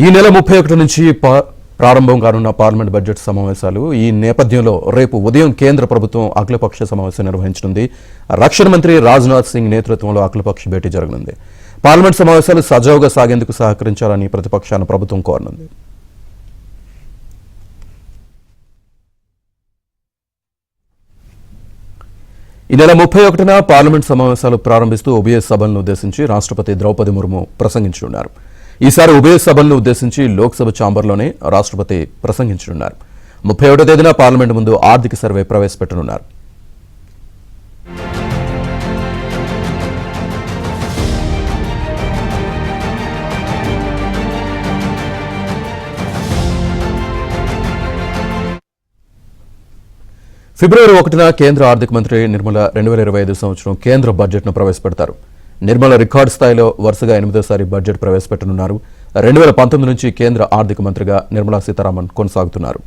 ఈ నెల 31 నుంచి ప్రారంభం కానున్న పార్లమెంట్ బడ్జెట్ సమావేశాలు ఈ నేపథ్యంలో రేపు ఉదయం కేంద్ర ప్రభుత్వం అఖిలపక్ష సమావేశం నిర్వహించనుంది. రక్షణ మంత్రి రాజ్నాథ్ సింగ్ నేతృత్వంలో అఖిలపక్ష భేటీ జరగనుంది. పార్లమెంట్ సమావేశాలు సజావుగా సాగేందుకు సహకరించాలని ప్రతిపక్షాలను ప్రభుత్వం కోరనుంది. ఈ నెల 31న పార్లమెంట్ సమావేశాలు ప్రారంభిస్తూ ఉభయ సభలను ఉద్దేశించి రాష్ట్రపతి ద్రౌపది ముర్ము ప్రసంగించనున్నారు. ఈసారి ఉభయ సభలను ఉద్దేశించి లోక్సభ ఛాంబర్లోనే రాష్ట్రపతి ప్రసంగించనున్నారు. 31వ తేదీన పార్లమెంట్ ముందు ఆర్థిక సర్వే ప్రవేశపెట్టనున్నారు. ఫిబ్రవరి 1న కేంద్ర ఆర్థిక మంత్రి నిర్మల 2025 సంవత్సరం కేంద్ర బడ్జెట్ను ప్రవేశపెడతారు. నిర్మల రికార్డు స్థాయిలో వరుసగా 8వ బడ్జెట్ ప్రవేశపెట్టనున్నారు. 2019 నుంచి కేంద్ర ఆర్థిక మంత్రిగా నిర్మలా సీతారామన్ కొనసాగుతున్నారు.